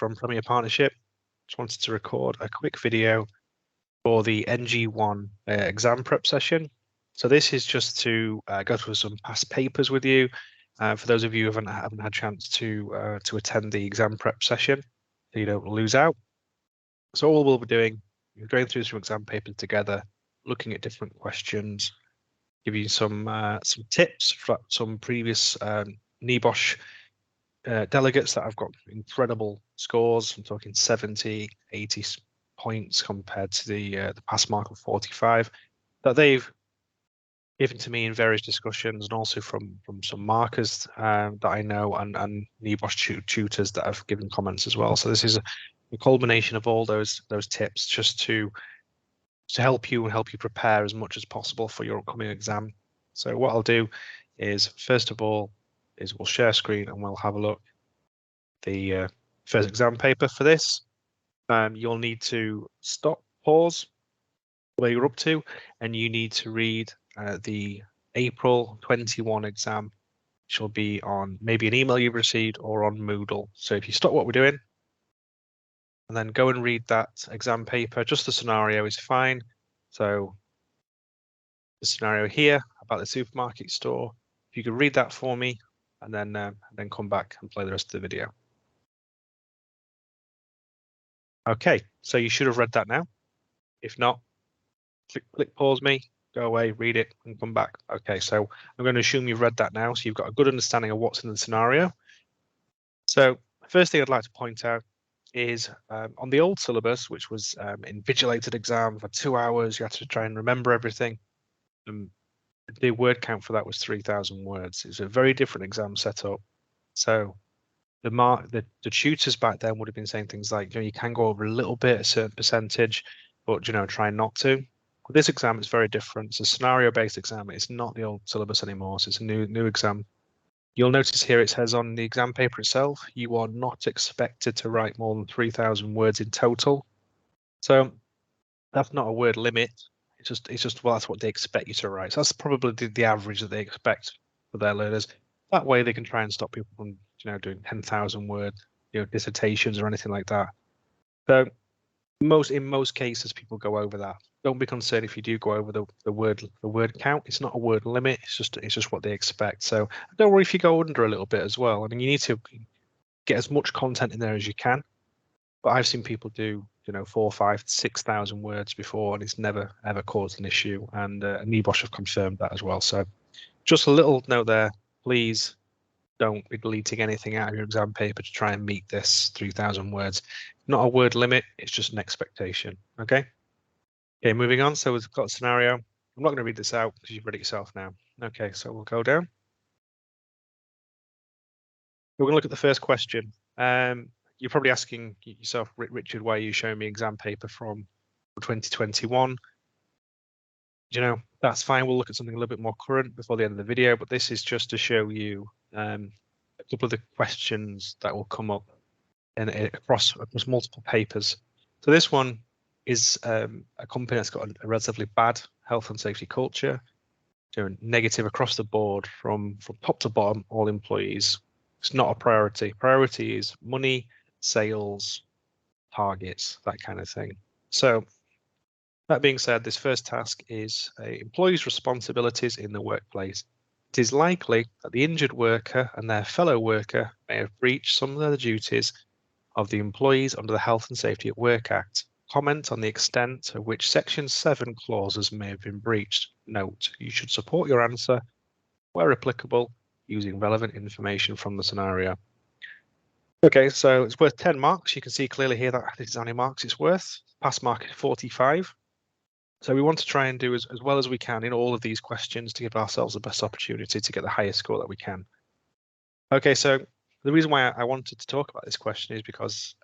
from Premier Partnership. Just wanted to record a quick video for the NG1 exam prep session. So this is just to go through some past papers with you. For those of you who haven't had a chance to attend the exam prep session, so you don't lose out. So all we'll be doing is going through some exam papers together, looking at different questions, give you some tips from some previous NEBOSH delegates that have got incredible scores. I'm talking 70, 80 points compared to the pass mark of 45 that they've given to me in various discussions, and also from some markers that I know and NEBOSH tutors that have given comments as well. So this is a culmination of all those tips just to help you and help you prepare as much as possible for your upcoming exam. So what I'll do is, first of all, is we'll share screen and we'll have a look at the first exam paper for this. You'll need to stop, pause where you're up to, and you need to read the April 21 exam, which will be on maybe an email you've received or on Moodle. So if you stop what we're doing and then go and read that exam paper, just the scenario is fine. So the scenario here about the supermarket store, if you could read that for me and then come back and play the rest of the video. Okay, so you should have read that now. If not, click pause me, go away, read it and come back. Okay, so I'm going to assume you've read that now, so you've got a good understanding of what's in the scenario. So the first thing I'd like to point out is on the old syllabus, which was invigilated exam for 2 hours, you had to try and remember everything. The word count for that was 3,000 words. It's a very different exam setup. So the tutors back then would have been saying things like, you can go over a little bit, a certain percentage, but try not to. With this exam, it's very different. It's a scenario-based exam. It's not the old syllabus anymore. So it's a new exam. You'll notice here it says on the exam paper itself, you are not expected to write more than 3,000 words in total. So that's not a word limit. It's just well, that's what they expect you to write. So that's probably the average that they expect for their learners. That way they can try and stop people from doing 10,000 word dissertations or anything like that. So in most cases people go over that. Don't be concerned if you do go over the word count. It's not a word limit. It's just what they expect. So don't worry if you go under a little bit as well. I mean, you need to get as much content in there as you can. But I've seen people do 4, 5, 6,000 words before, and it's never ever caused an issue. And NEBOSH have confirmed that as well. So just a little note there, please don't be deleting anything out of your exam paper to try and meet this 3,000 words. Not a word limit, it's just an expectation. Okay, moving on. So we've got a scenario. I'm not going to read this out because you've read it yourself now. Okay, so we'll go down. We're going to look at the first question. You're probably asking yourself, Richard, why are you showing me exam paper from 2021? That's fine. We'll look at something a little bit more current before the end of the video, but this is just to show you a couple of the questions that will come up across multiple papers. So this one is a company that's got a relatively bad health and safety culture, negative across the board from top to bottom, all employees. It's not a priority. Priority is money, sales, targets, that kind of thing. So that being said, this first task is employees' responsibilities in the workplace. It is likely that the injured worker and their fellow worker may have breached some of their duties of the employees under the Health and Safety at Work Act. Comment on the extent to which Section 7 clauses may have been breached. Note, you should support your answer, where applicable, using relevant information from the scenario. Okay, so it's worth 10 marks. You can see clearly here that this is how many marks it's worth. Pass mark is 45. So we want to try and do as well as we can in all of these questions to give ourselves the best opportunity to get the highest score that we can. Okay, so the reason why I wanted to talk about this question is because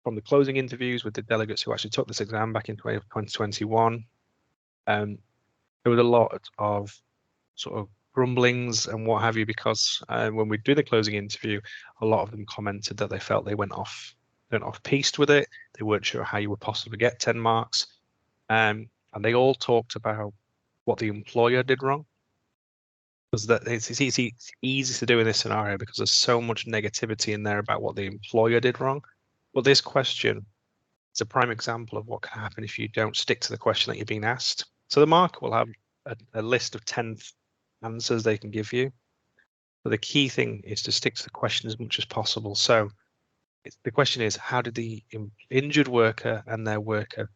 from the closing interviews with the delegates who actually took this exam back in 2021, there was a lot of sort of grumblings and what have you, because when we do the closing interview, a lot of them commented that they felt they went off piste with it. They weren't sure how you would possibly get 10 marks. And they all talked about what the employer did wrong. Because it's easy to do in this scenario because there's so much negativity in there about what the employer did wrong. But this question is a prime example of what can happen if you don't stick to the question that you're being asked. So the marker will have a list of 10 answers they can give you. But the key thing is to stick to the question as much as possible. So the question is, how did the injured worker and their worker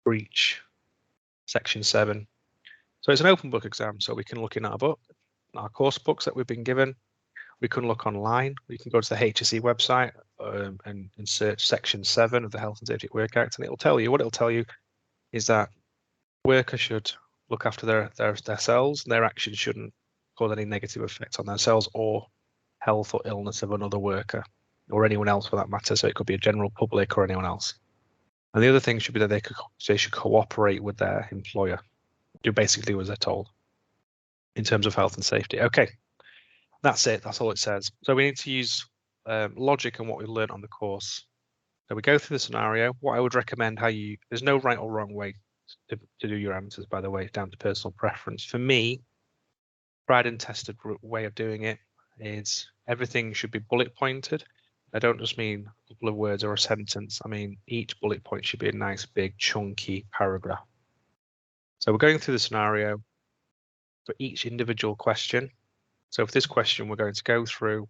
breach Section 7? So it's an open book exam, so we can look in our book, our course books that we've been given. We can look online. We can go to the HSE website and search Section 7 of the Health and Safety at Work Act, and it'll tell you. What it'll tell you is that workers should look after their cells. Their actions shouldn't cause any negative effect on their cells or health or illness of another worker or anyone else for that matter. So it could be a general public or anyone else. And the other thing should be that they should cooperate with their employer. Do basically what they're told in terms of health and safety. Okay, that's it. That's all it says. So we need to use logic and what we learned on the course. So we go through the scenario. What I would recommend there's no right or wrong way to do your answers, by the way, it's down to personal preference. For me, tried and tested way of doing it is everything should be bullet pointed. I don't just mean a couple of words or a sentence. I mean, each bullet point should be a nice, big, chunky paragraph. So we're going through the scenario for each individual question. So for this question, we're going to go through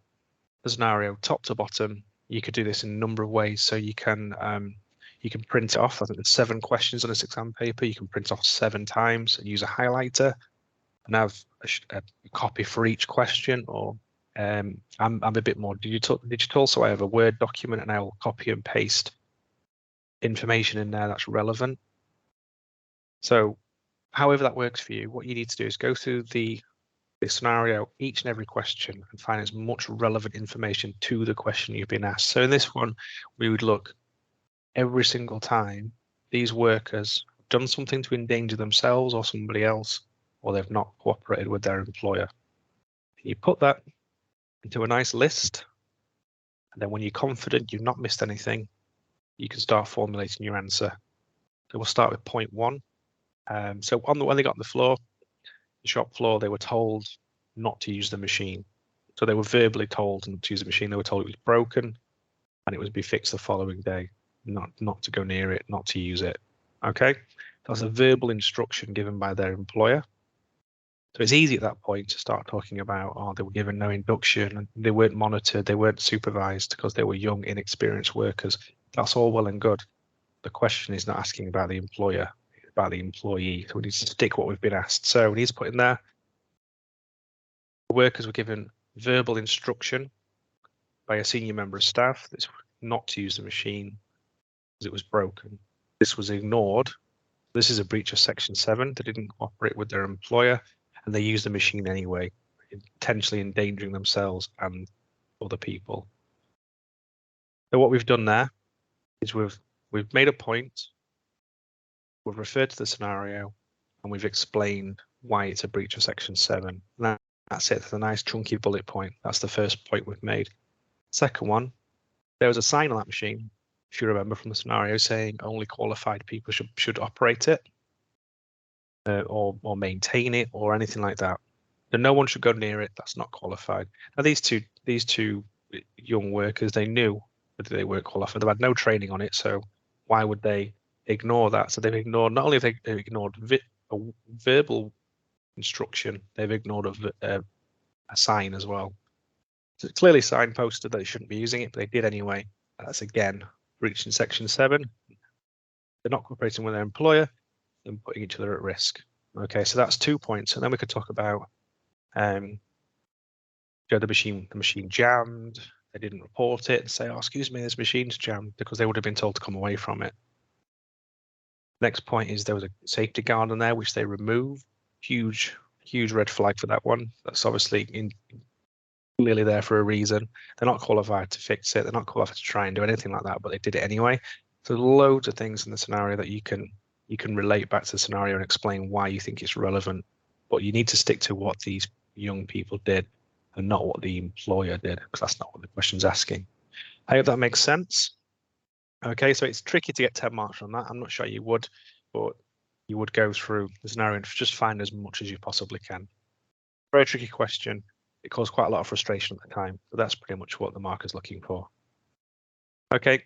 the scenario top to bottom. You could do this in a number of ways. So you can print it off. I think there's 7 questions on this exam paper. You can print off 7 times and use a highlighter and have a copy for each question. Or I'm a bit more digital, so I have a Word document and I will copy and paste information in there that's relevant. So however that works for you, what you need to do is go through the scenario, each and every question, and find as much relevant information to the question you've been asked. So in this one, we would look every single time these workers have done something to endanger themselves or somebody else, or they've not cooperated with their employer. You put that into a nice list, and then when you're confident you've not missed anything, you can start formulating your answer. So we'll start with point 1. So when they got on the floor, the shop floor, they were told not to use the machine. So they were verbally told not to use the machine. They were told it was broken and it would be fixed the following day, not to go near it, not to use it. Okay, that's a verbal instruction given by their employer. So it's easy at that point to start talking about, they were given no induction, and they weren't monitored, they weren't supervised because they were young, inexperienced workers. That's all well and good. The question is not asking about the employer, it's about the employee. So we need to stick what we've been asked. So we need to put in there, the workers were given verbal instruction by a senior member of staff that's not to use the machine because it was broken. This was ignored. This is a breach of Section 7. They didn't cooperate with their employer and they used the machine anyway, potentially endangering themselves and other people. So what we've done there is we've made a point, we've referred to the scenario, and we've explained why it's a breach of Section 7. That's it. That's a nice chunky bullet point. That's the first point we've made. Second one, there was a sign on that machine, if you remember from the scenario, saying only qualified people should operate it or maintain it or anything like that. So no one should go near it. That's not qualified. Now these two young workers, they knew that they weren't qualified. They had no training on it, so why would they ignore that? So they've ignored, not only have they ignored a verbal instruction, they've ignored a sign as well. So it's clearly signposted that they shouldn't be using it, but they did anyway. That's again breaching Section 7. They're not cooperating with their employer and putting each other at risk. Okay, so that's 2 points, and then we could talk about the machine jammed. They didn't report it and say, "Oh, excuse me, this machine's jammed," because they would have been told to come away from it. Next point is there was a safety guard on there which they removed. Huge red flag for that one. That's obviously clearly there for a reason. They're not qualified to fix it. They're not qualified to try and do anything like that, but they did it anyway. So loads of things in the scenario that you can relate back to the scenario and explain why you think it's relevant. But you need to stick to what these young people did and not what the employer did, because that's not what the question's asking. I hope that makes sense. Okay, so it's tricky to get 10 marks on that. I'm not sure you would, but you would go through the scenario and just find as much as you possibly can. Very tricky question. It caused quite a lot of frustration at the time, but that's pretty much what the marker's looking for. Okay,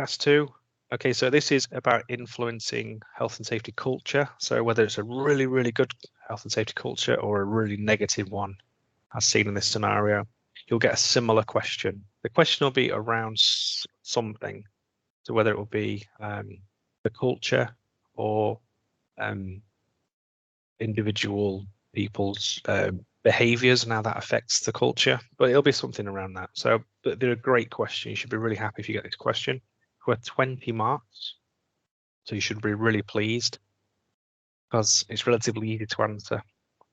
That's 2. Okay, so this is about influencing health and safety culture. So whether it's a really, really good health and safety culture or a really negative one, as seen in this scenario, you'll get a similar question. The question will be around something. So whether it will be the culture or individual people's behaviors and how that affects the culture, but it'll be something around that. So they're a great question. You should be really happy if you get this question. Worth 20 marks. So you should be really pleased because it's relatively easy to answer.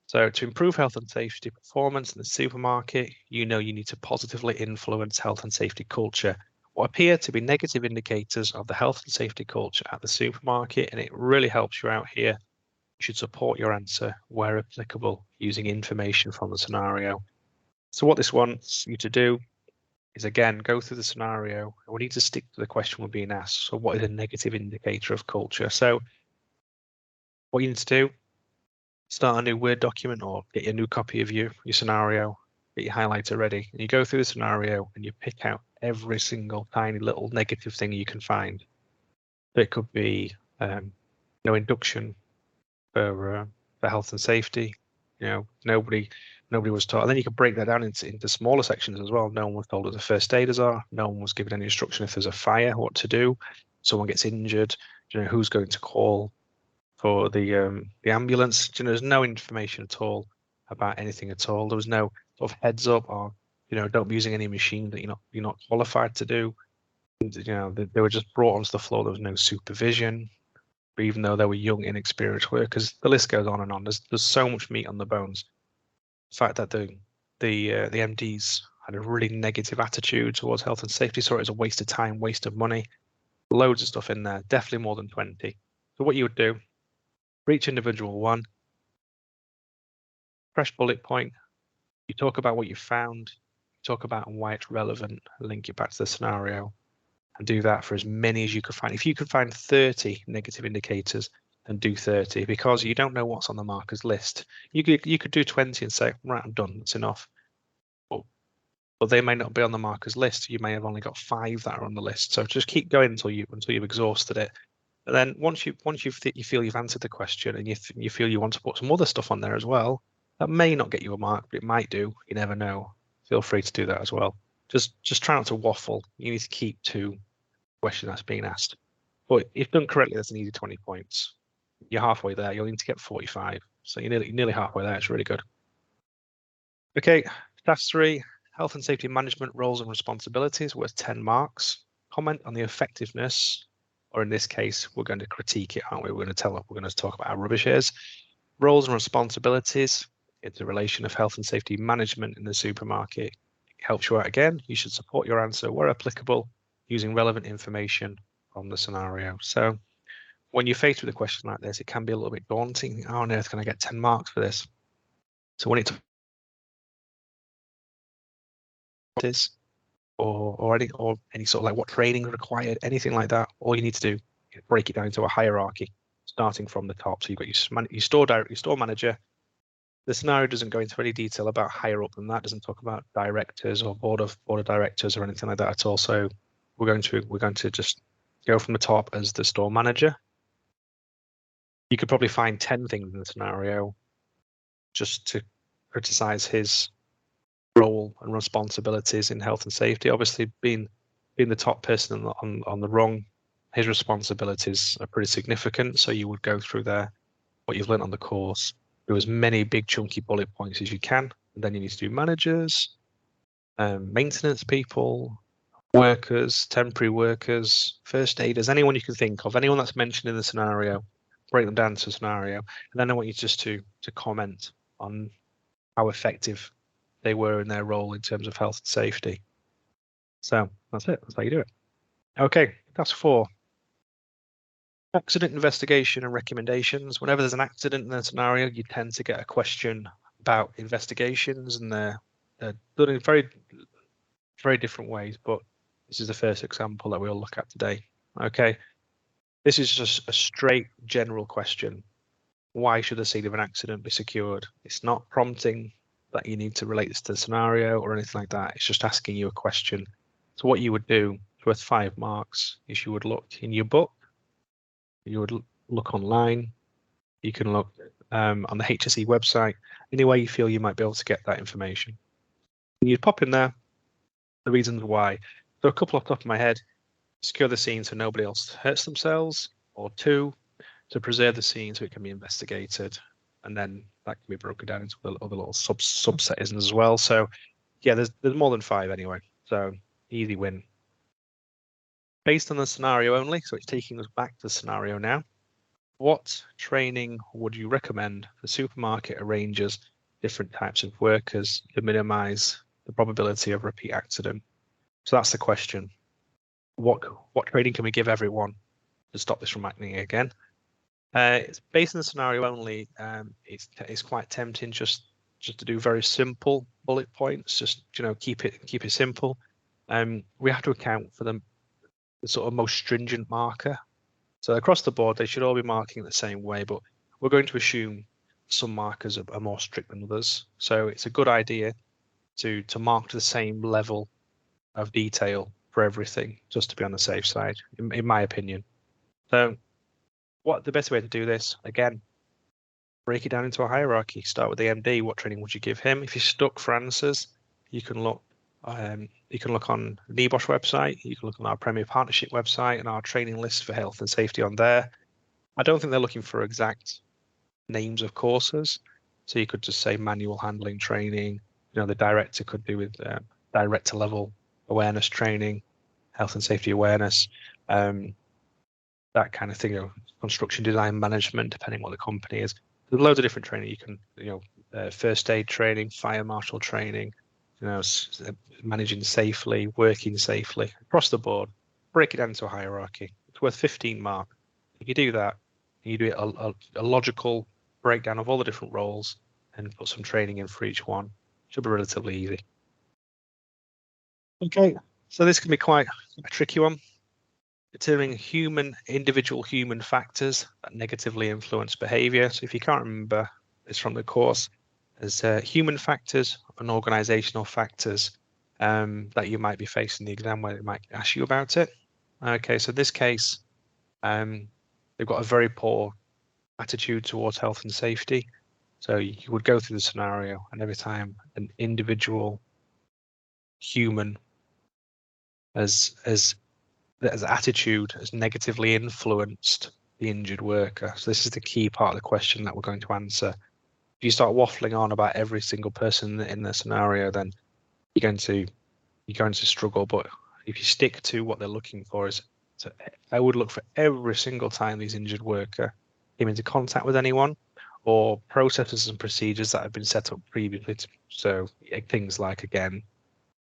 So to improve health and safety performance in the supermarket, you need to positively influence health and safety culture. What appear to be negative indicators of the health and safety culture at the supermarket, and it really helps you out here. You should support your answer where applicable using information from the scenario. So what this wants you to do is, again, go through the scenario. We need to stick to the question we're being asked. So what is a negative indicator of culture? So what you need to do, start a new Word document or get your new copy of your scenario, get your highlighter ready, and you go through the scenario and you pick out every single tiny little negative thing you can find. So it could be no induction for health and safety. Nobody was taught. And then you can break that down into smaller sections as well. No one was told what the first aiders are. No one was given any instruction if there's a fire, what to do. Someone gets injured, who's going to call for the ambulance. There's no information at all about anything at all. There was no sort of heads up or don't be using any machine that you're not qualified to do. They were just brought onto the floor. There was no supervision, even though they were young, inexperienced workers. The list goes on and on. There's so much meat on the bones. The fact that the MDs had a really negative attitude towards health and safety, so it was a waste of time, waste of money. Loads of stuff in there, definitely more than 20. So what you would do for each individual one, fresh bullet point, you talk about what you found, you talk about why it's relevant, link it back to the scenario, and do that for as many as you could find. If you could find 30 negative indicators, then do 30, because you don't know what's on the markers list. You could do 20 and say, right, I'm done, that's enough. But they may not be on the markers list. You may have only got 5 that are on the list. So just keep going until you've exhausted it. And then once you feel you've answered the question and you feel you want to put some other stuff on there as well, that may not get you a mark, but it might do. You never know. Feel free to do that as well. Just try not to waffle. You need to keep to the question that's being asked. But if done correctly, that's an easy 20 points. You're halfway there. You'll need to get 45. So you're nearly halfway there. It's really good. Okay, task 3. Health and safety management roles and responsibilities, worth 10 marks. Comment on the effectiveness, or in this case, we're going to critique it, aren't we? We're going to talk about how rubbish it is. Roles and responsibilities. It's a relation of health and safety management in the supermarket. It helps you out again. You should support your answer where applicable using relevant information from the scenario. So when you're faced with a question like this, it can be a little bit daunting. How on earth can I get 10 marks for this? So when it's is or any sort of like what training required, anything like that, all you need to do is break it down into a hierarchy, starting from the top. So you've got your store manager. The scenario doesn't go into any detail about higher up than that. Doesn't talk about directors or board of directors or anything like that at all. So we're going to just go from the top as the store manager. You could probably find 10 things in the scenario just to criticize his role and responsibilities in health and safety. Obviously, being the top person on the rung, his responsibilities are pretty significant. So you would go through there what you've learned on the course, do as many big chunky bullet points as you can, and then you need to do managers, maintenance people, workers, temporary workers, first aiders, anyone you can think of, anyone that's mentioned in the scenario. Break them down to a scenario, and then I want you just to comment on how effective they were in their role in terms of health and safety. So that's it. That's how you do it. Okay, that's 4. Accident investigation and recommendations. Whenever there's an accident in a scenario, you tend to get a question about investigations, and they're done in very, very different ways. But this is the first example that we'll look at today. Okay, this is just a straight general question. Why should the scene of an accident be secured? It's not prompting that you need to relate this to the scenario or anything like that. It's just asking you a question. So what you would do worth 5 marks is you would look in your book, you would look online, you can look on the HSE website, any way you feel you might be able to get that information. And you'd pop in there the reasons why. So a couple off the top of my head: secure the scene so nobody else hurts themselves, or 2, to preserve the scene so it can be investigated, and then that can be broken down into other little subsettings as well. So yeah, there's more than 5 anyway, so easy win. Based on the scenario only, so it's taking us back to the scenario now. What training would you recommend for supermarket arrangers, different types of workers, to minimize the probability of repeat accident? So that's the question. What training can we give everyone to stop this from happening again? It's based on the scenario only. It's quite tempting just to do very simple bullet points. Just keep it simple. We have to account for the sort of most stringent marker. So across the board, they should all be marking it the same way, but we're going to assume some markers are more strict than others. So it's a good idea to mark to the same level of detail for everything, just to be on the safe side, in my opinion. So what the best way to do this? Again, break it down into a hierarchy. Start with the MD. What training would you give him? If you're stuck for answers, you can look. You can look on the NEBOSH website. You can look on our Premier Partnership website and our training list for health and safety on there. I don't think they're looking for exact names of courses, so you could just say manual handling training. The director could do with director level awareness training, health and safety awareness, that kind of thing. Construction design management, depending what the company is. There's loads of different training. You can, first aid training, fire marshal training, managing safely, working safely across the board. Break it down into a hierarchy. It's worth 15 marks. If you do that, you do a logical breakdown of all the different roles and put some training in for each one. It should be relatively easy. Okay, so this can be quite a tricky one. Determining individual human factors that negatively influence behavior. So if you can't remember this from the course, there's human factors and organizational factors that you might be facing the exam where they might ask you about it. Okay, so in this case, they've got a very poor attitude towards health and safety. So you would go through the scenario, and every time an individual human as attitude has negatively influenced the injured worker. So this is the key part of the question that we're going to answer. If you start waffling on about every single person in the scenario, then you're going to struggle. But if you stick to what they're looking for, I would look for every single time these injured worker came into contact with anyone, or processes and procedures that have been set up previously. So things like, again,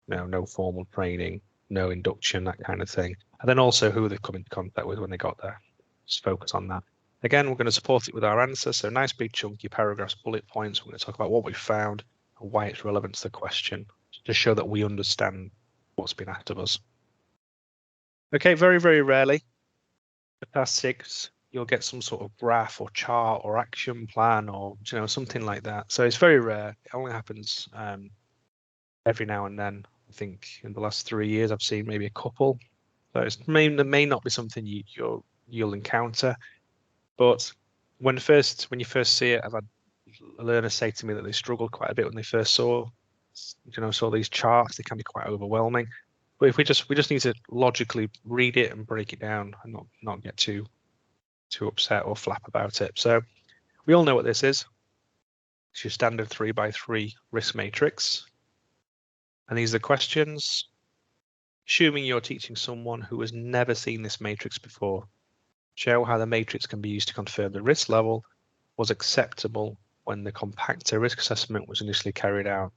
no formal training, no induction, that kind of thing. And then also who they've come into contact with when they got there. Just focus on that. Again, we're going to support it with our answer. So nice big chunky paragraphs, bullet points. We're going to talk about what we found and why it's relevant to the question, to show that we understand what's been asked of us. Okay, very, very rarely, at task 6, you'll get some sort of graph or chart or action plan or something like that. So it's very rare. It only happens every now and then. I think in the last 3 years, I've seen maybe a couple. So it may not be something you'll encounter, but when you first see it, I've had learners say to me that they struggled quite a bit when they first saw these charts. They can be quite overwhelming. But if we just need to logically read it and break it down and not get too upset or flap about it. So we all know what this is. It's your standard 3x3 risk matrix. And these are the questions. Assuming you're teaching someone who has never seen this matrix before, show how the matrix can be used to confirm the risk level was acceptable when the compactor risk assessment was initially carried out.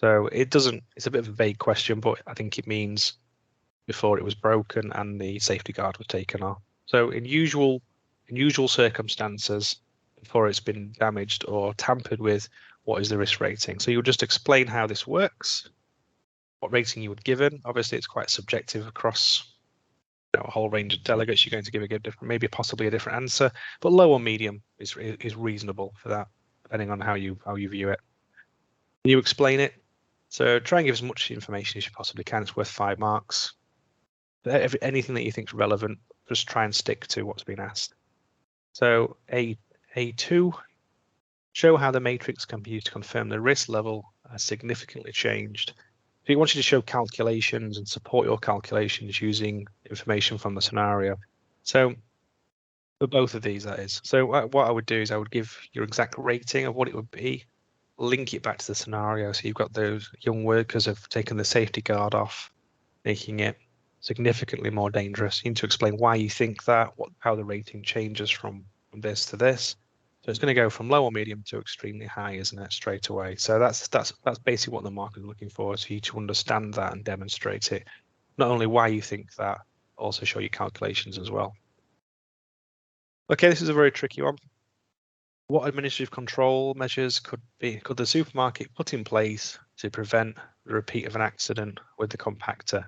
So it's a bit of a vague question, but I think it means before it was broken and the safety guard was taken off. So in usual circumstances, before it's been damaged or tampered with, what is the risk rating? So you'll just explain how this works, what rating you would give it. Obviously, it's quite subjective across a whole range of delegates. You're going to give a different, maybe possibly a different answer, but low or medium is reasonable for that, depending on how you view it. You explain it. So try and give as much information as you possibly can. It's worth 5 marks. anything that you think is relevant, just try and stick to what's been asked. So A2, show how the matrix can be used to confirm the risk level has significantly changed. So you want you to show calculations and support your calculations using information from the scenario. So for both of these, that is. So what I would do is I would give your exact rating of what it would be, link it back to the scenario. So you've got those young workers have taken the safety guard off, making it significantly more dangerous. You need to explain why you think that, how the rating changes from this to this. So it's going to go from low or medium to extremely high, isn't it, straight away? So that's basically what the market is looking for, is for you to understand that and demonstrate it. Not only why you think that, also show your calculations as well. Okay, this is a very tricky one. What administrative control measures could the supermarket put in place to prevent the repeat of an accident with the compactor?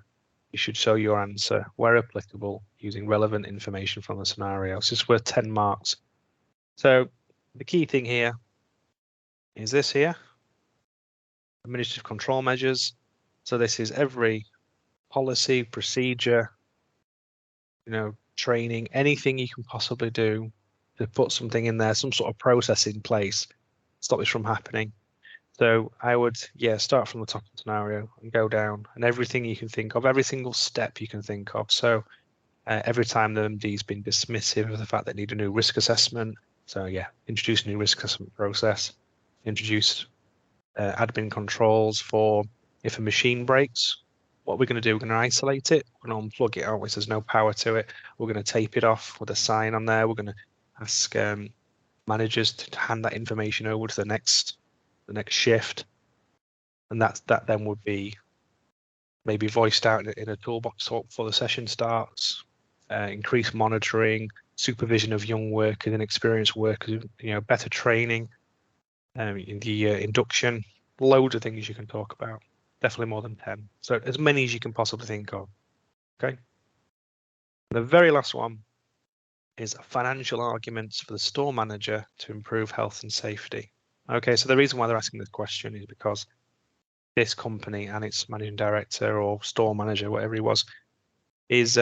You should show your answer where applicable using relevant information from the scenario. So it's worth 10 marks. So the key thing here is this here, administrative control measures. So this is every policy, procedure, training, anything you can possibly do to put something in there, some sort of process in place, stop this from happening. So I would, start from the top of the scenario and go down, and everything you can think of, every single step you can think of. So every time the MD's been dismissive of the fact they need a new risk assessment. So introduce a new risk assessment process, introduce admin controls for if a machine breaks. What we're going to do, we're going to isolate it, we're going to unplug it out, which there's no power to it. We're going to tape it off with a sign on there. We're going to ask managers to hand that information over to the next shift, and that then would be maybe voiced out in a toolbox before the session starts. Increased monitoring, supervision of young workers and experienced workers, better training, in the induction, loads of things you can talk about. Definitely more than 10. So as many as you can possibly think of. Okay. The very last one is financial arguments for the store manager to improve health and safety. Okay, so the reason why they're asking this question is because this company and its managing director or store manager, whatever he was, is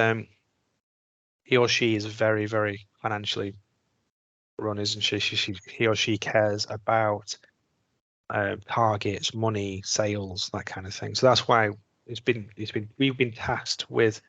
he or she is very, very financially run, isn't she? He or she cares about targets, money, sales, that kind of thing. So that's why we've been tasked with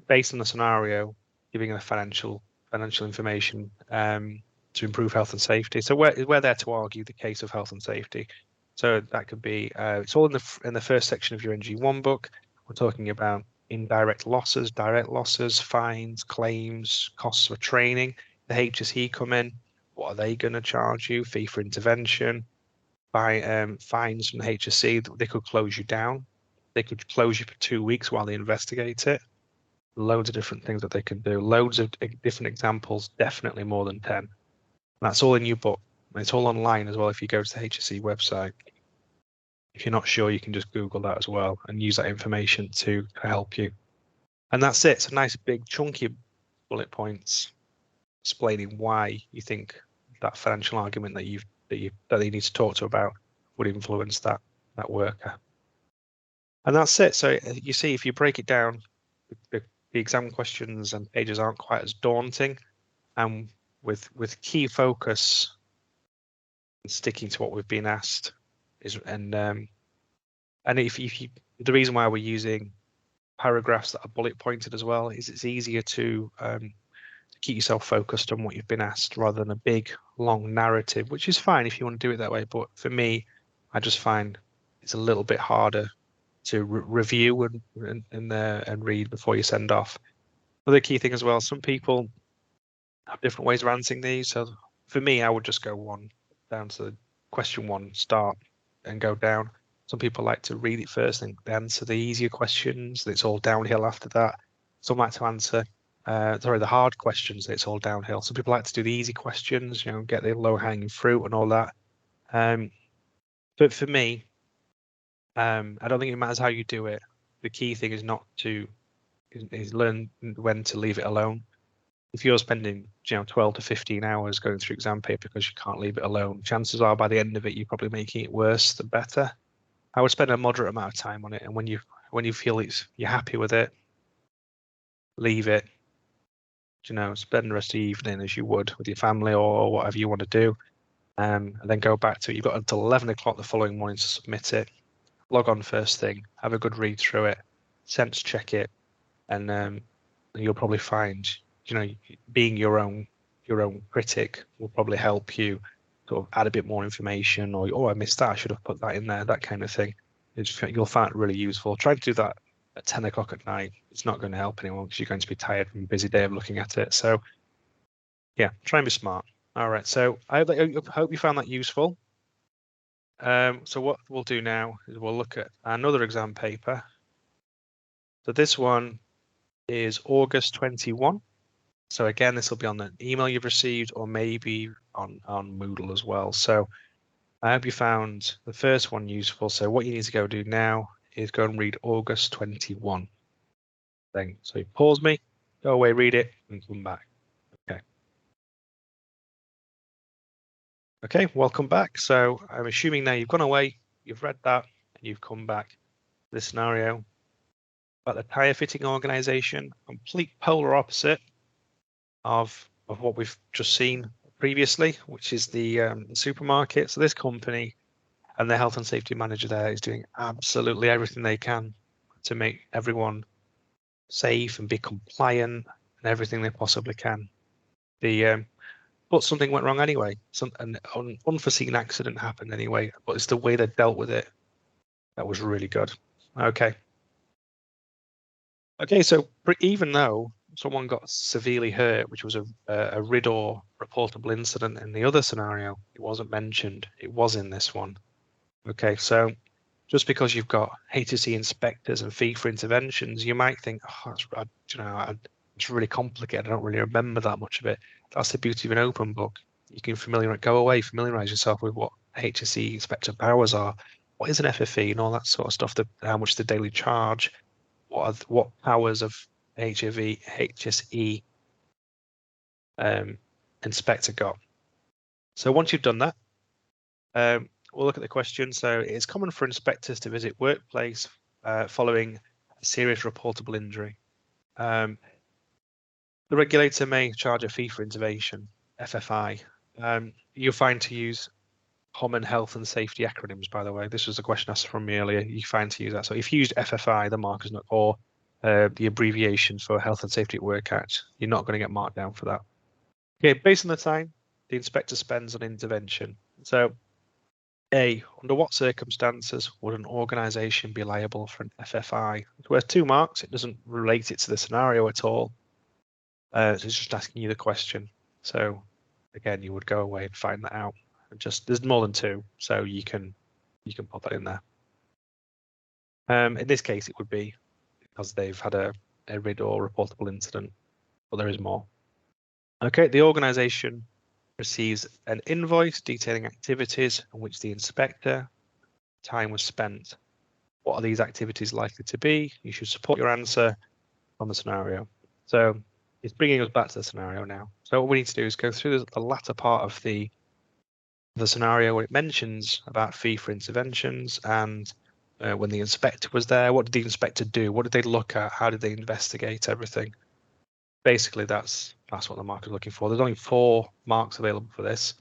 based on the scenario, giving a financial information to improve health and safety. So we're there to argue the case of health and safety. So that could be it's all in the first section of your NG1 book. We're talking about indirect losses, direct losses, fines, claims, costs for training. The HSE come in. What are they going to charge you? Fee for intervention, fines from the HSE. They could close you down. They could close you for 2 weeks while they investigate it. Loads of different things that they can do. Loads of different examples. Definitely more than 10. That's all in your book. It's all online as well. If you go to the HSE website, if you're not sure, you can just Google that as well and use that information to help you. And that's it. It's a nice big chunky bullet points explaining why you think that financial argument that you need to talk to about would influence that worker. And that's it. So you see, if you break it down, the exam questions and pages aren't quite as daunting, and with key focus and sticking to what we've been asked and if you the reason why we're using paragraphs that are bullet pointed as well is it's easier to keep yourself focused on what you've been asked rather than a big long narrative, which is fine if you want to do it that way. But for me, I just find it's a little bit harder to review and read before you send off. Another key thing as well, some people have different ways of answering these. So for me, I would just go down to question 1, start and go down. Some people like to read it first and answer the easier questions. It's all downhill after that. Some like to answer the hard questions. It's all downhill. Some people like to do the easy questions, get the low hanging fruit and all that. But for me, I don't think it matters how you do it. The key thing is is learn when to leave it alone. If you're spending 12 to 15 hours going through exam paper because you can't leave it alone, chances are by the end of it you're probably making it worse than better. I would spend a moderate amount of time on it, and when you feel you're happy with it, leave it, spend the rest of the evening as you would with your family or whatever you want to do, and then go back to it. You've got until 11 o'clock the following morning to submit it. Log on first thing, have a good read through it, sense check it, and you'll probably find, being your own critic will probably help you sort of add a bit more information, or oh, I missed that, I should have put that in there, that kind of thing. You'll find it really useful. Try to do that at 10 o'clock at night. It's not going to help anyone because you're going to be tired from a busy day of looking at it. So yeah, try and be smart. All right, so I hope you found that useful. So what we'll do now is we'll look at another exam paper. So this one is August 21. So again, this will be on the email you've received or maybe on Moodle as well. So I hope you found the first one useful. So what you need to go do now is go and read August 21 thing. So you pause me, go away, read it, and come back. Okay. Okay, welcome back. So I'm assuming now you've gone away, you've read that, and you've come back. This scenario about the tire fitting organization, complete polar opposite of what we've just seen previously, which is the supermarket. So this company and the health and safety manager there is doing absolutely everything they can to make everyone safe and be compliant and everything they possibly can. But something went wrong anyway. An unforeseen accident happened anyway, but it's the way they dealt with it that was really good. Okay. Okay, so even though someone got severely hurt, which was a RIDDOR reportable incident in the other scenario, it wasn't mentioned. It was in this one. Okay, so just because you've got HSE inspectors and fee for interventions, you might think, oh, it's really complicated. I don't really remember that much of it. That's the beauty of an open book. You can familiarize yourself with what HSE inspector powers are, what is an FFE, and all that sort of stuff. How much the daily charge, what powers of HSE inspector got. So once you've done that, we'll look at the question. So it is common for inspectors to visit workplace following a serious reportable injury. The regulator may charge a fee for intervention, FFI. You'll find to use common health and safety acronyms, by the way. This was a question asked from me earlier. You find to use that. So if you used FFI, the marker's not, or the abbreviation for Health and Safety at Work Act, you're not going to get marked down for that. Okay, based on the time the inspector spends on intervention. So A, under what circumstances would an organisation be liable for an FFI? It's worth 2 marks. It doesn't relate it to the scenario at all. So it's just asking you the question. So again, you would go away and find that out. There's more than 2, so you can pop that in there. In this case, it would be because they've had a RIDDOR reportable incident, but there is more. Okay, the organisation receives an invoice detailing activities on which the inspector time was spent. What are these activities likely to be? You should support your answer on the scenario. So it's bringing us back to the scenario now. So what we need to do is go through the latter part of the scenario where it mentions about fee for interventions and when the inspector was there, what did the inspector do? What did they look at? How did they investigate everything? Basically, that's what the mark is looking for. There's only 4 marks available for this.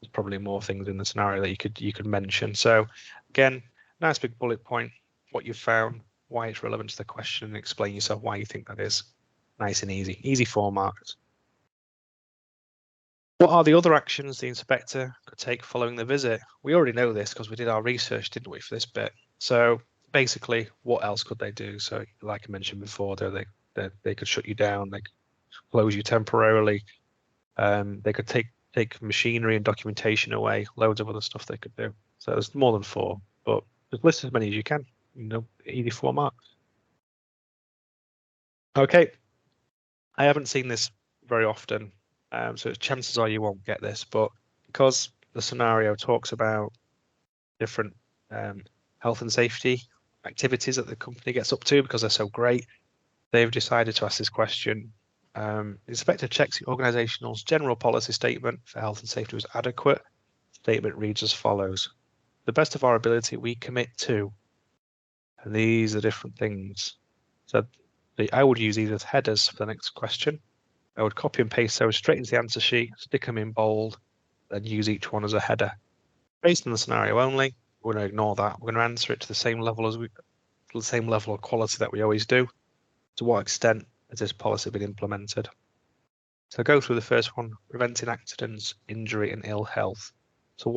There's probably more things in the scenario that you could mention. So again, nice big bullet point, what you found, why it's relevant to the question, and explain yourself why you think that is. Nice and easy. Easy 4 marks. What are the other actions the inspector could take following the visit? We already know this because we did our research, didn't we, for this bit? So basically, what else could they do? So like I mentioned before, they could shut you down, they could close you temporarily, they could take machinery and documentation away, loads of other stuff they could do. So there's more than 4, but just list as many as you can, easy 4 marks. Okay, I haven't seen this very often. So chances are you won't get this, but because the scenario talks about different health and safety activities that the company gets up to because they're so great, they've decided to ask this question. The inspector checks the organisation's general policy statement for health and safety was adequate. The statement reads as follows. To the best of our ability, we commit to, and these are different things. So I would use these as headers for the next question. I would copy and paste those straight into the answer sheet, stick them in bold, then use each one as a header. Based on the scenario only, we're going to ignore that. We're going to answer it to the same level of quality that we always do. To what extent has this policy been implemented? So go through the first one, preventing accidents, injury, and ill health. So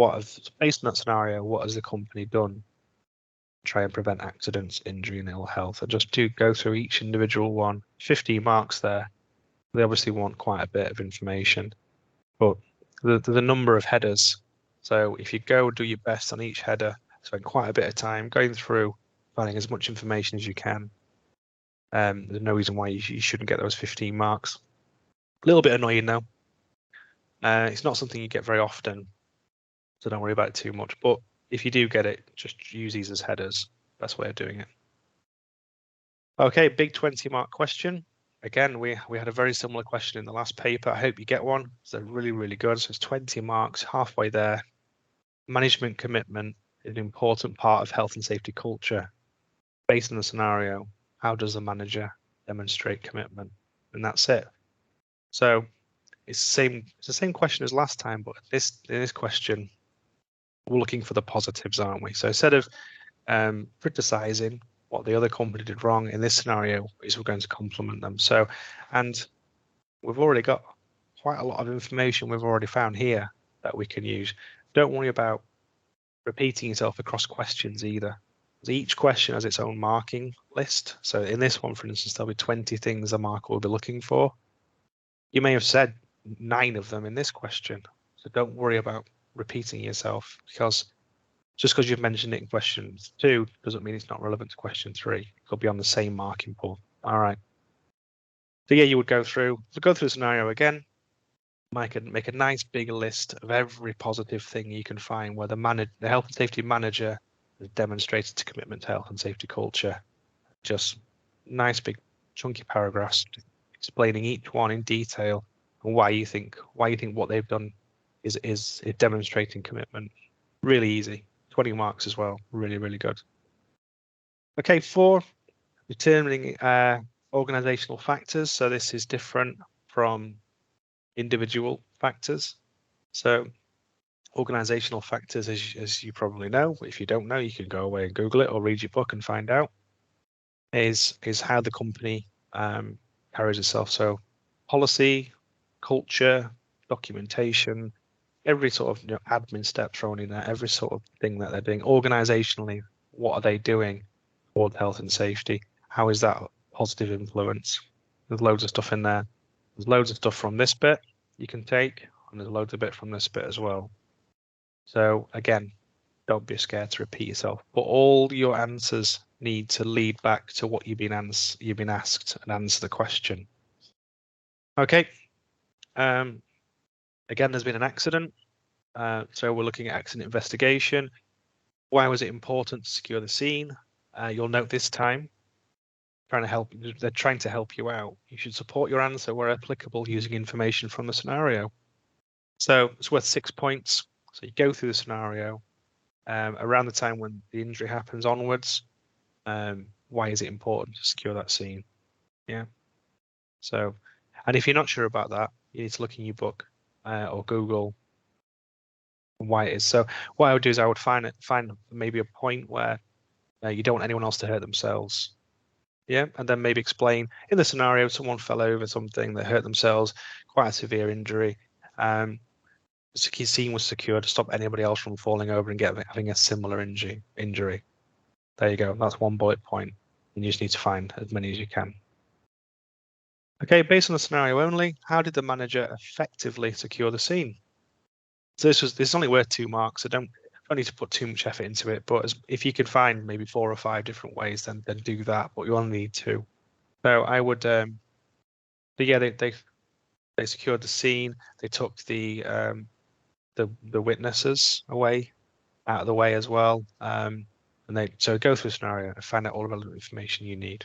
based on that scenario, what has the company done to try and prevent accidents, injury, and ill health? And just to go through each individual one, 15 marks there. They obviously want quite a bit of information, but the number of headers. So if you go do your best on each header, spend quite a bit of time going through, finding as much information as you can. There's no reason why you shouldn't get those 15 marks. A little bit annoying though. It's not something you get very often, so don't worry about it too much. But if you do get it, just use these as headers. Best way of doing it. Okay, big 20-mark question. Again, we had a very similar question in the last paper. I hope you get one. So really, really good. So it's 20 marks, halfway there. Management commitment is an important part of health and safety culture. Based on the scenario, how does the manager demonstrate commitment? And that's it. So it's the same question as last time, but in this question, we're looking for the positives, aren't we? So instead of criticizing what the other company did wrong in this scenario, is we're going to compliment them. So, and we've already got quite a lot of information we've already found here that we can use. Don't worry about repeating yourself across questions either. Each question has its own marking list. So in this one, for instance, there'll be 20 things the marker will be looking for. You may have said 9 of them in this question. So don't worry about repeating yourself, because just because you've mentioned it in question 2 doesn't mean it's not relevant to question 3. It could be on the same marking pool. All right. So yeah, you would go through the scenario again, make a nice big list of every positive thing you can find where the health and safety manager has demonstrated commitment to health and safety culture. Just nice big chunky paragraphs explaining each one in detail and why you think what they've done is demonstrating commitment. Really easy. 20 marks as well. Really, really good. Okay, 4, determining organizational factors. So this is different from individual factors. So organizational factors, as you probably know, if you don't know, you can go away and Google it or read your book and find out, is how the company carries itself. So policy, culture, documentation, every sort of admin step thrown in there, every sort of thing that they're doing organizationally. What are they doing toward health and safety? How is that positive influence? There's loads of stuff in there. There's loads of stuff from this bit you can take, and there's loads of bit from this bit as well. So again, don't be scared to repeat yourself, but all your answers need to lead back to what you've been asked and answer the question. Okay. Again, there's been an accident. So we're looking at accident investigation. Why was it important to secure the scene? You'll note this time, they're trying to help you out. You should support your answer where applicable using information from the scenario. So it's worth 6 points. So you go through the scenario around the time when the injury happens onwards. Why is it important to secure that scene? Yeah. So, and if you're not sure about that, you need to look in your book or Google why it is. So what I would do is I would find maybe a point where you don't want anyone else to hurt themselves. Yeah, and then maybe explain in the scenario someone fell over something, they hurt themselves, quite a severe injury. The scene was secured to stop anybody else from falling over and having a similar injury. There you go. That's one bullet point, and you just need to find as many as you can. Okay, based on the scenario only, how did the manager effectively secure the scene? So this is only worth 2 marks, so don't need to put too much effort into it. But if you could find maybe 4 or 5 different ways, then do that. But you only need 2. So I would, but yeah, they secured the scene. They took the witnesses out of the way as well. And so go through a scenario and find out all the relevant information you need.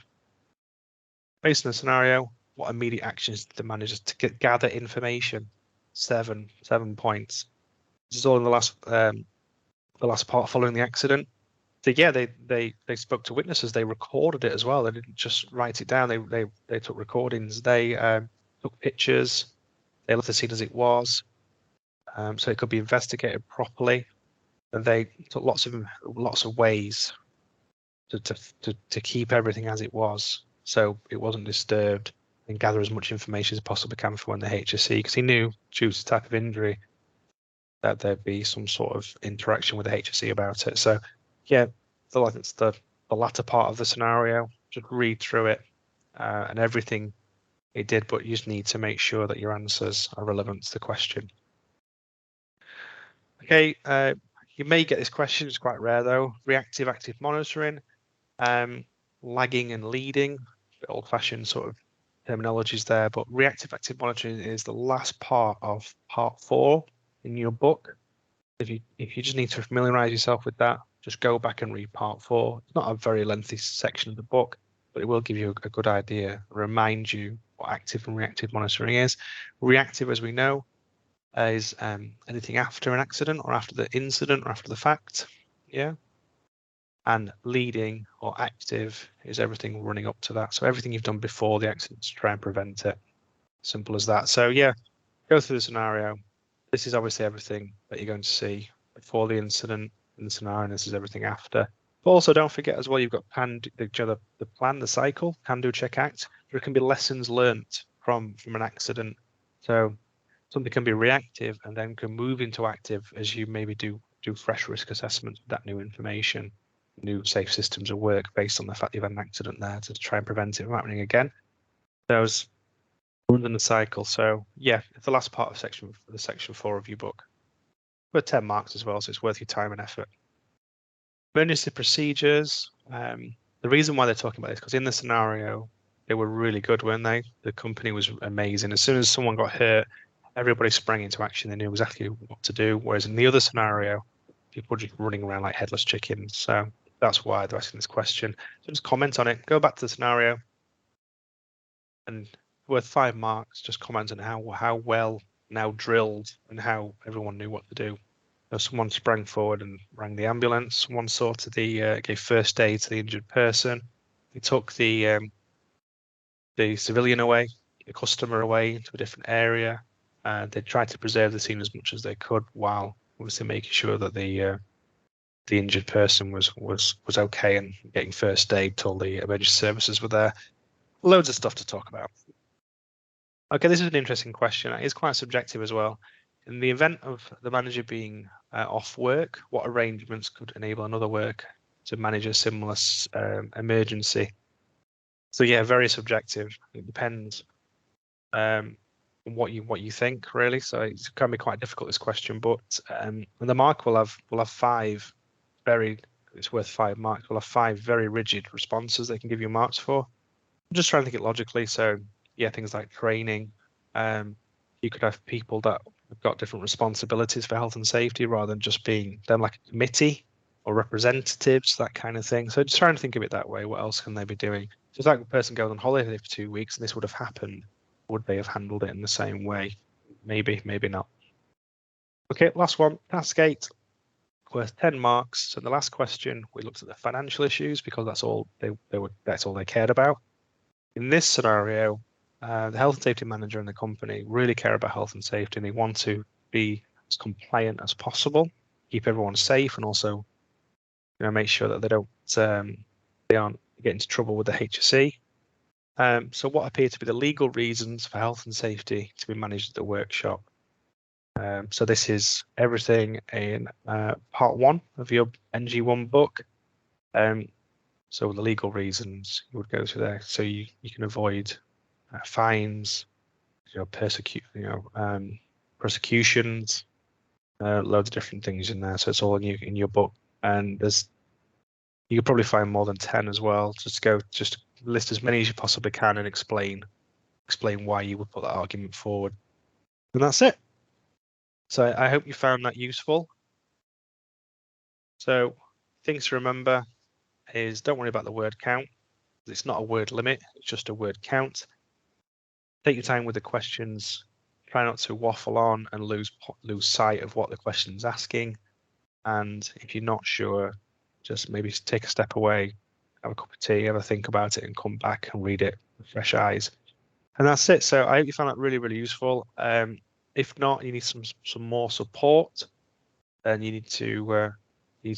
Based on the scenario, what immediate actions did the manager to gather information? 7 points. This is all in the last part following the accident. So yeah, they spoke to witnesses. They recorded it as well. They didn't just write it down. They took recordings. They took pictures. They left the scene as it was, so it could be investigated properly. And they took lots of ways to keep everything as it was, so it wasn't disturbed, and gather as much information as possibly can for when the HSE, because he knew due to the type of injury that there'd be some sort of interaction with the HSE about it. So yeah, I think it's the latter part of the scenario. Just read through it and everything it did, but you just need to make sure that your answers are relevant to the question. Okay, you may get this question, it's quite rare though. Reactive active monitoring, lagging and leading, old-fashioned sort of terminologies there, but reactive active monitoring is the last part of part 4 in your book. If you just need to familiarize yourself with that, just go back and read part 4. It's not a very lengthy section of the book, but it will give you a good idea, remind you what active and reactive monitoring is. Reactive, as we know, is anything after an accident or after the incident or after the fact. Yeah. And leading or active is everything running up to that. So everything you've done before the accident to try and prevent it. Simple as that. So yeah, go through the scenario. This is obviously everything that you're going to see before the incident in the scenario, and this is everything after. But also don't forget as well, you've got the plan, the cycle, can do, check, act. There can be lessons learnt from an accident. So something can be reactive and then can move into active as you maybe do fresh risk assessments with that new information, new safe systems of work based on the fact you've had an accident there to try and prevent it from happening again. Those runs in the cycle. So yeah, it's the last part of section 4 of your book. But 10 marks as well, so it's worth your time and effort. Emergency procedures. The reason why they're talking about this, because in the scenario, they were really good, weren't they? The company was amazing. As soon as someone got hurt, everybody sprang into action. They knew exactly what to do. Whereas in the other scenario, people were just running around like headless chickens. So that's why they're asking this question. So just comment on it. Go back to the scenario, and worth 5 marks. Just comment on how well now drilled and how everyone knew what to do. So someone sprang forward and rang the ambulance. Someone sorted gave first aid to the injured person. They took the civilian away, the customer away into a different area. They tried to preserve the scene as much as they could, while obviously making sure that the injured person was okay and getting first aid till the emergency services were there. Loads of stuff to talk about. Okay, this is an interesting question. It's quite subjective as well. In the event of the manager being off work, what arrangements could enable another worker to manage a similar emergency? So yeah, very subjective. It depends on what you think, really. So it can be quite difficult, this question. But and the mark will have 5 very. It's worth 5 marks. We'll have 5 very rigid responses they can give you marks for. I'm just trying to think it logically. So yeah, things like training. You could have people that have got different responsibilities for health and safety rather than just being them like a committee or representatives, that kind of thing. So just trying to think of it that way. What else can they be doing? Just like a person goes on holiday for 2 weeks and this would have happened, would they have handled it in the same way? Maybe, maybe not. Okay, last one, task 8, worth 10 marks. So the last question, we looked at the financial issues because that's all that's all they cared about. In this scenario, the health and safety manager and the company really care about health and safety, and they want to be as compliant as possible, keep everyone safe, and also, make sure that they aren't getting into trouble with the HSE. So what appear to be the legal reasons for health and safety to be managed at the workshop? So this is everything in part 1 of your NG1 book. So the legal reasons you would go through there, so you can avoid fines, prosecutions, loads of different things in there. So it's all in your book, and you could probably find more than 10 as well. Just list as many as you possibly can and explain why you would put that argument forward, and that's it. So I hope you found that useful. So things to remember is don't worry about the word count. It's not a word limit, it's just a word count. Take your time with the questions. Try not to waffle on and lose sight of what the question's asking. And if you're not sure, just maybe take a step away, have a cup of tea, have a think about it, and come back and read it with fresh eyes. And that's it. So I hope you found that really, really useful. If not, you need some more support, then you need to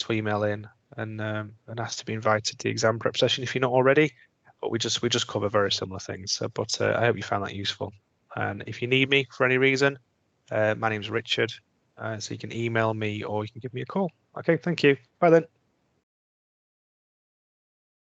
email in and ask to be invited to the exam prep session if you're not already. But we just cover very similar things. So, but I hope you found that useful. And if you need me for any reason, my name's Richard. So you can email me or you can give me a call. Okay, thank you. Bye then.